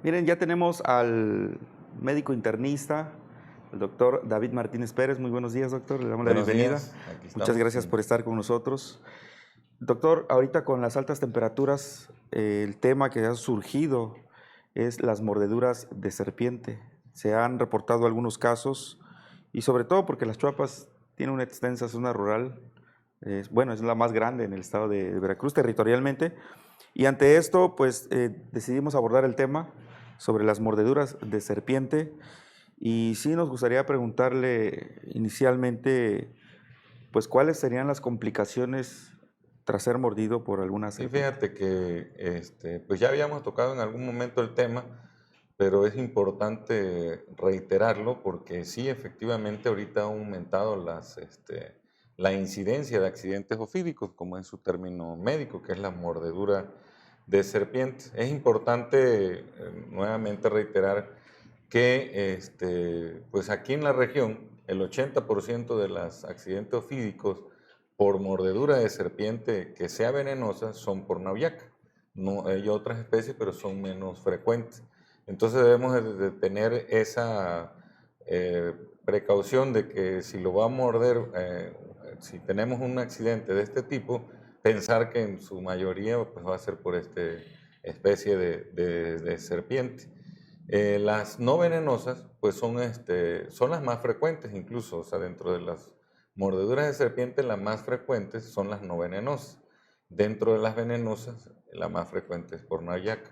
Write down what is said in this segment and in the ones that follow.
Miren, ya tenemos al médico internista, el doctor David Martínez Pérez. Muy buenos días, doctor. Le damos la Buenos bienvenida. días, aquí Muchas estamos. gracias por estar con nosotros. Doctor, ahorita con las altas temperaturas, el tema que ha surgido es las mordeduras de serpiente. Se han reportado algunos casos y sobre todo porque las Chuapas tienen una extensa zona rural. Bueno, es la más grande en el estado de Veracruz territorialmente. Y ante esto, pues decidimos abordar el tema sobre las mordeduras de serpiente. Y sí nos gustaría preguntarle inicialmente, pues, ¿cuáles serían las complicaciones tras ser mordido por alguna Sí, serpiente? fíjate que pues ya habíamos tocado en algún momento el tema, pero es importante reiterarlo porque sí, efectivamente, ahorita ha aumentado la incidencia de accidentes ofídicos, como es su término médico, que es la mordedura de serpiente. Es importante nuevamente reiterar que pues aquí en la región el 80% de los accidentes ofídicos por mordedura de serpiente que sea venenosa son por naviaca. No, hay otras especies, pero son menos frecuentes. Entonces debemos de tener esa precaución de que si lo va a morder, si tenemos un accidente de este tipo, pensar que en su mayoría pues, va a ser por esta especie de serpiente. Las no venenosas, pues son las más frecuentes incluso, o sea, dentro de las mordeduras de serpiente, las más frecuentes son las no venenosas. Dentro de las venenosas, la más frecuente es por naviaca.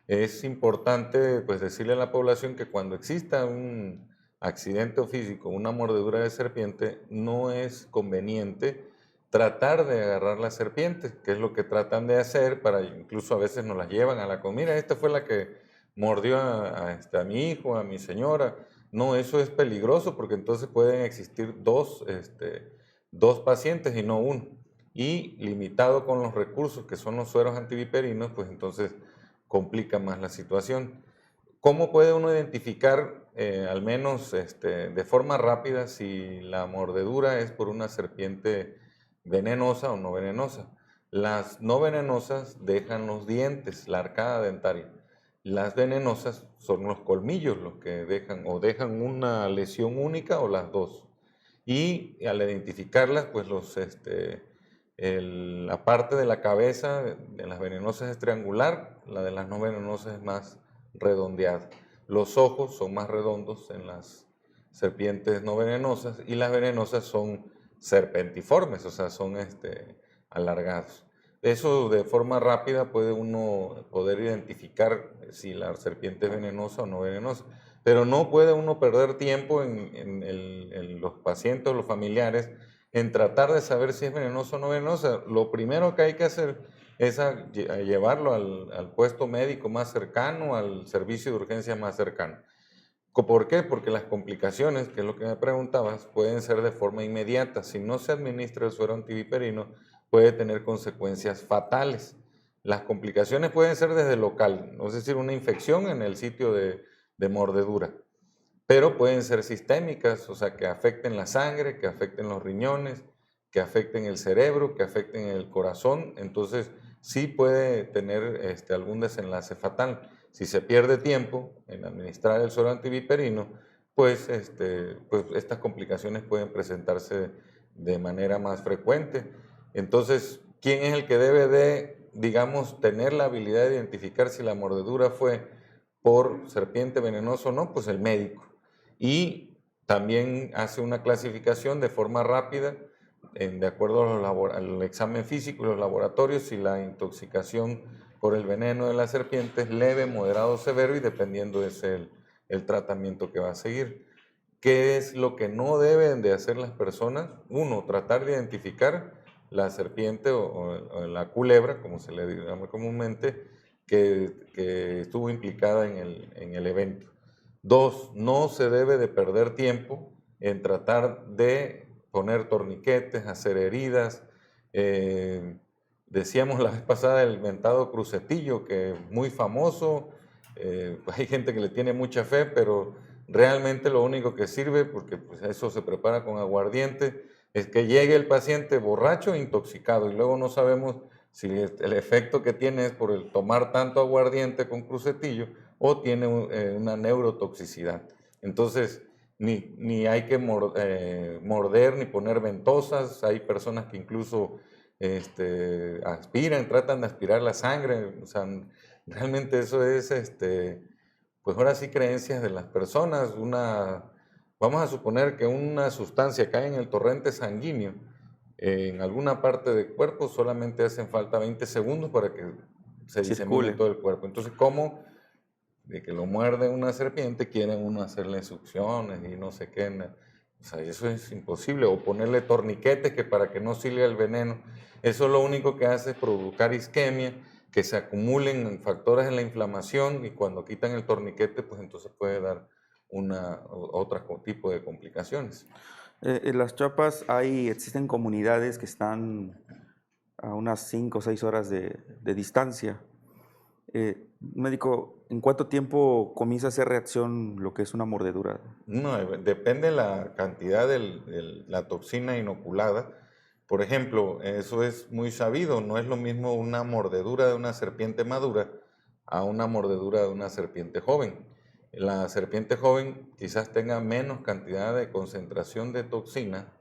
Es importante, pues, decirle a la población que cuando exista un accidente o físico, una mordedura de serpiente, no es conveniente tratar de agarrar la serpiente, que es lo que tratan de hacer, para incluso a veces nos las llevan a la comida. Esta fue la que mordió a mi hijo, a mi señora. No, eso es peligroso porque entonces pueden existir dos pacientes y no uno. Y limitado con los recursos que son los sueros antiviperinos, pues entonces complica más la situación. ¿Cómo puede uno identificar, al menos de forma rápida, si la mordedura es por una serpiente venenosa o no venenosa? Las no venenosas dejan los dientes, la arcada dentaria. Las venenosas son los colmillos los que dejan o dejan una lesión única o las dos. Y al identificarlas, pues la parte de la cabeza de las venenosas es triangular, la de las no venenosas es más redondeada. Los ojos son más redondos en las serpientes no venenosas y las venenosas son serpentiformes, o sea, son alargados. Eso de forma rápida puede uno poder identificar si la serpiente es venenosa o no venenosa, pero no puede uno perder tiempo en los pacientes o los familiares en tratar de saber si es venenoso o no venenosa. Lo primero que hay que hacer es a llevarlo al puesto médico más cercano, al servicio de urgencia más cercano. ¿Por qué? Porque las complicaciones, que es lo que me preguntabas, pueden ser de forma inmediata. Si no se administra el suero antiviperino, puede tener consecuencias fatales. Las complicaciones pueden ser desde local, es decir, una infección en el sitio de mordedura, pero pueden ser sistémicas, o sea, que afecten la sangre, que afecten los riñones, que afecten el cerebro, que afecten el corazón. Entonces, sí puede tener algún desenlace fatal. Si se pierde tiempo en administrar el suero antiviperino, pues, pues estas complicaciones pueden presentarse de manera más frecuente. Entonces, ¿quién es el que debe de, digamos, tener la habilidad de identificar si la mordedura fue por serpiente venenosa o no? Pues el médico. Y también hace una clasificación de forma rápida, de acuerdo al examen físico y los laboratorios, si la intoxicación por el veneno de la serpiente es leve, moderado o severo, y dependiendo es el tratamiento que va a seguir. ¿Qué es lo que no deben de hacer las personas? Uno, tratar de identificar la serpiente o la culebra, como se le llama comúnmente, que estuvo implicada en el evento. Dos, no se debe de perder tiempo en tratar de poner torniquetes, hacer heridas. Decíamos la vez pasada el mentado crucetillo, que es muy famoso. Hay gente que le tiene mucha fe, pero realmente lo único que sirve, porque pues, eso se prepara con aguardiente, es que llegue el paciente borracho e intoxicado y luego no sabemos si el efecto que tiene es por el tomar tanto aguardiente con crucetillo o tiene una neurotoxicidad. Entonces, ni hay que morder ni poner ventosas. Hay personas que incluso tratan de aspirar la sangre. O sea, realmente eso es, pues ahora sí, creencias de las personas. Vamos a suponer que una sustancia cae en el torrente sanguíneo, en alguna parte del cuerpo, solamente hacen falta 20 segundos para que se disemine en Circule. todo el cuerpo. Entonces, ¿cómo de que lo muerde una serpiente quieren uno hacerle succiones y no sé qué? O sea, eso es imposible. O ponerle torniquetes que para que no salga el veneno. Eso lo único que hace es provocar isquemia, que se acumulen factores en la inflamación, y cuando quitan el torniquete, pues entonces puede dar otro tipo de complicaciones. En las Chiapas existen comunidades que están a unas 5 o 6 horas de distancia. Médico, ¿en cuánto tiempo comienza a hacer reacción lo que es una mordedura? No, depende de la cantidad de la toxina inoculada. Por ejemplo, eso es muy sabido, no es lo mismo una mordedura de una serpiente madura a una mordedura de una serpiente joven. La serpiente joven quizás tenga menos cantidad de concentración de toxina,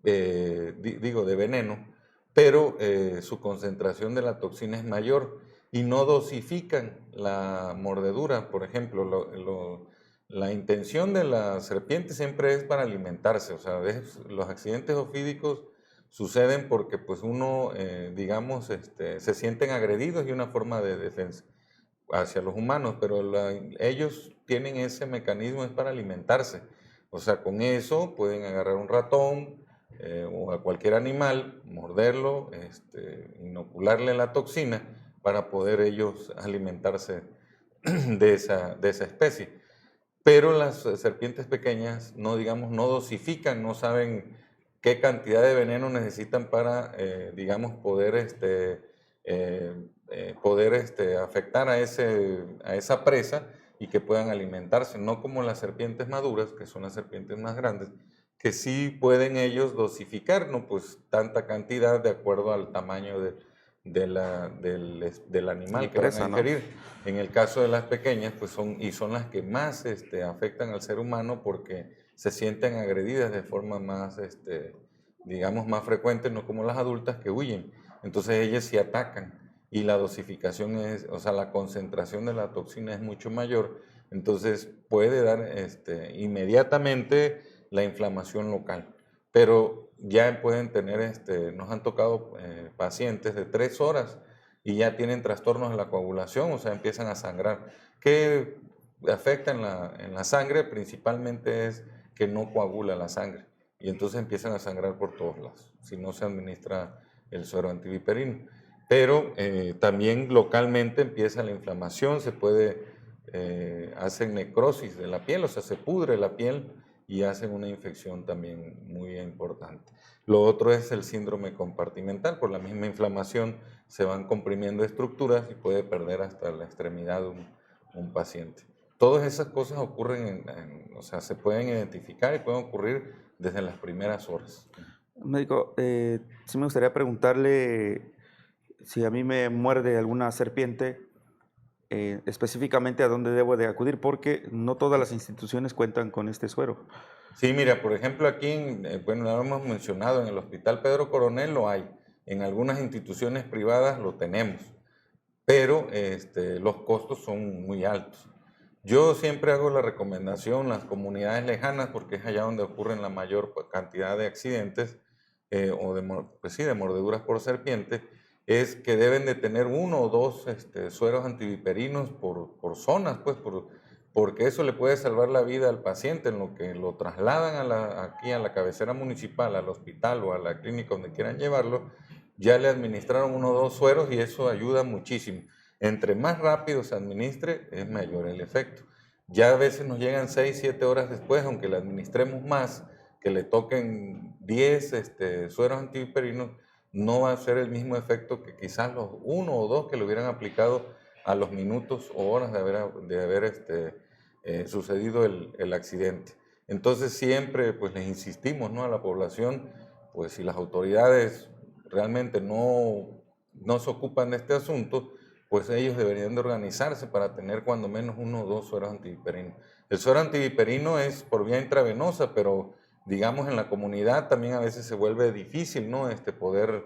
de veneno, pero su concentración de la toxina es mayor y no dosifican la mordedura. Por ejemplo, la intención de la serpiente siempre es para alimentarse. O sea, los accidentes ofídicos suceden porque pues uno, digamos, se sienten agredidos y una forma de defensa hacia los humanos, pero ellos tienen ese mecanismo, es para alimentarse. O sea, con eso pueden agarrar un ratón o a cualquier animal, morderlo, inocularle la toxina para poder ellos alimentarse de esa especie. Pero las serpientes pequeñas no, digamos, no dosifican, no saben qué cantidad de veneno necesitan para, digamos, poder afectar a esa presa y que puedan alimentarse. No como las serpientes maduras, que son las serpientes más grandes, que sí pueden ellos dosificar, ¿no? Pues tanta cantidad de acuerdo al tamaño del animal La que van a presa, ¿no? ingerir. En el caso de las pequeñas, pues son las que más afectan al ser humano porque se sienten agredidas de forma más, digamos, más frecuente, no como las adultas que huyen. Entonces ellas sí atacan y la dosificación o sea, la concentración de la toxina es mucho mayor. Entonces puede dar inmediatamente la inflamación local. Pero ya pueden tener, nos han tocado pacientes de 3 horas y ya tienen trastornos de la coagulación, o sea, empiezan a sangrar. ¿Qué afecta en la sangre? Principalmente es que no coagula la sangre y entonces empiezan a sangrar por todos lados, si no se administra el suero antiviperino. Pero también localmente empieza la inflamación, hacen necrosis de la piel, o sea, se pudre la piel y hacen una infección también muy importante. Lo otro es el síndrome compartimental. Por la misma inflamación se van comprimiendo estructuras y puede perder hasta la extremidad un paciente. Todas esas cosas ocurren, o sea, se pueden identificar y pueden ocurrir desde las primeras horas. Médico, sí me gustaría preguntarle si a mí me muerde alguna serpiente, específicamente a dónde debo de acudir, porque no todas las instituciones cuentan con este suero. Sí, mira, por ejemplo, aquí, bueno, lo hemos mencionado, en el Hospital Pedro Coronel lo hay, en algunas instituciones privadas lo tenemos, pero los costos son muy altos. Yo siempre hago la recomendación, las comunidades lejanas, porque es allá donde ocurren la mayor cantidad de accidentes pues sí, de mordeduras por serpiente, es que deben de tener uno o dos sueros antiviperinos por zonas, pues, porque eso le puede salvar la vida al paciente en lo que lo trasladan aquí a la cabecera municipal, al hospital o a la clínica donde quieran llevarlo. Ya le administraron uno o dos sueros y eso ayuda muchísimo. Entre más rápido se administre, es mayor el efecto. Ya a veces nos llegan 6, 7 horas después, aunque le administremos más, que le toquen 10 sueros antiviperinos, no va a ser el mismo efecto que quizás los uno o dos que le hubieran aplicado a los minutos o horas de haber sucedido el accidente. Entonces siempre pues les insistimos, ¿no?, a la población, pues si las autoridades realmente no se ocupan de este asunto, pues ellos deberían de organizarse para tener cuando menos 1 o 2 sueros antiviperinos. El suero antiviperino es por vía intravenosa, pero digamos en la comunidad también a veces se vuelve difícil, ¿no? Poder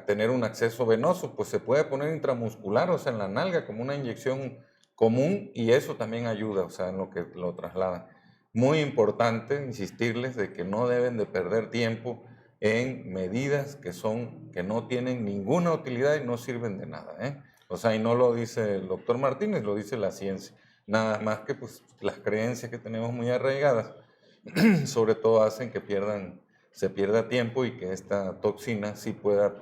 tener un acceso venoso, pues se puede poner intramuscular, o sea, en la nalga como una inyección común, y eso también ayuda, o sea, en lo que lo trasladan. Muy importante insistirles de que no deben de perder tiempo en medidas que no tienen ninguna utilidad y no sirven de nada, ¿eh? O sea, y no lo dice el doctor Martínez, lo dice la ciencia. Nada más que pues, las creencias que tenemos muy arraigadas, sobre todo hacen que se pierda tiempo y que esta toxina sí pueda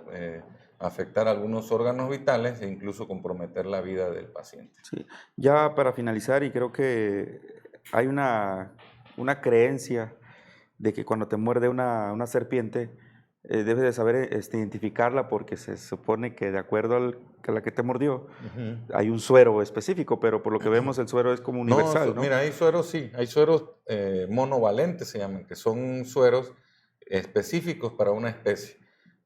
afectar algunos órganos vitales e incluso comprometer la vida del paciente. Sí. Ya para finalizar, y creo que hay una creencia de que cuando te muerde una serpiente, debes de saber identificarla porque se supone que de acuerdo a la que te mordió, Ujú. hay un suero específico, pero por lo que vemos el suero es como No, universal, ¿no? mira, hay sueros, sí, hay sueros monovalentes, se llaman, que son sueros específicos para una especie.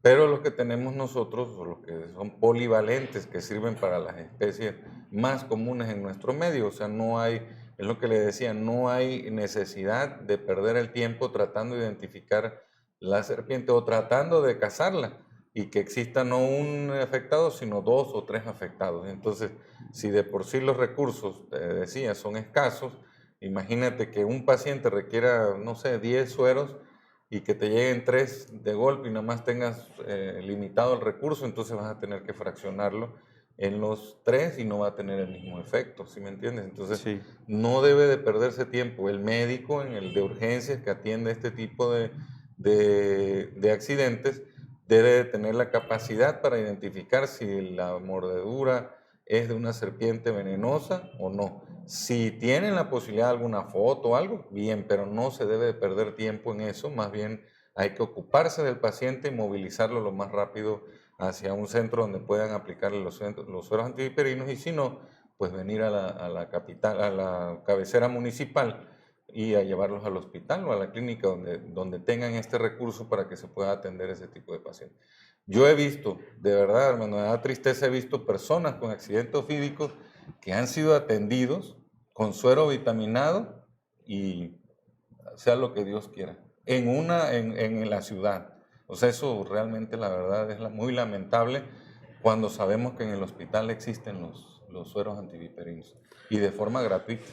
Pero los que tenemos nosotros, o los que son polivalentes, que sirven para las especies más comunes en nuestro medio, o sea, no hay, es lo que le decía, no hay necesidad de perder el tiempo tratando de identificar la serpiente o tratando de cazarla y que exista no un afectado, sino 2 o 3 afectados. Entonces, si de por sí los recursos, te decía, son escasos, imagínate que un paciente requiera, no sé, 10 sueros y que te lleguen 3 de golpe y nada más tengas limitado el recurso, entonces vas a tener que fraccionarlo en los 3 y no va a tener el mismo efecto, ¿sí me entiendes? Entonces, Sí, no debe de perderse tiempo. El médico en el de urgencias que atiende este tipo de accidentes debe de tener la capacidad para identificar si la mordedura es de una serpiente venenosa o no. Si tienen la posibilidad de alguna foto o algo, bien, pero no se debe de perder tiempo en eso, más bien hay que ocuparse del paciente y movilizarlo lo más rápido hacia un centro donde puedan aplicarle los sueros antiviperinos, y si no, pues venir a la capital, a la cabecera municipal y a llevarlos al hospital o a la clínica donde tengan este recurso para que se pueda atender ese tipo de pacientes. Yo he visto, de verdad, hermano, me da tristeza, he visto personas con accidentes ofídicos que han sido atendidos con suero vitaminado y sea lo que Dios quiera, en la ciudad. O sea, eso realmente la verdad es muy lamentable cuando sabemos que en el hospital existen los sueros antiviperinos y de forma gratuita.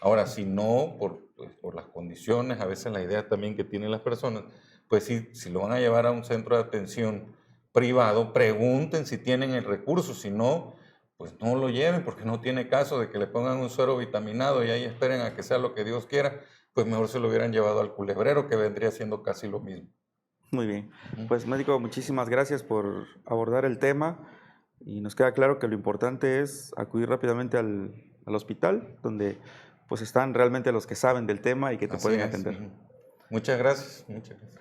Ahora, si no, pues, por las condiciones, a veces la idea también que tienen las personas, pues sí, si lo van a llevar a un centro de atención privado, pregunten si tienen el recurso, si no, pues no lo lleven, porque no tiene caso de que le pongan un suero vitaminado y ahí esperen a que sea lo que Dios quiera, pues mejor se lo hubieran llevado al culebrero, que vendría siendo casi lo mismo. muy bien. Ujú. Pues médico, muchísimas gracias por abordar el tema y nos queda claro que lo importante es acudir rápidamente al hospital, donde pues están realmente los que saben del tema y que te Así pueden es. atender. Ujú. Muchas gracias. Muchas gracias.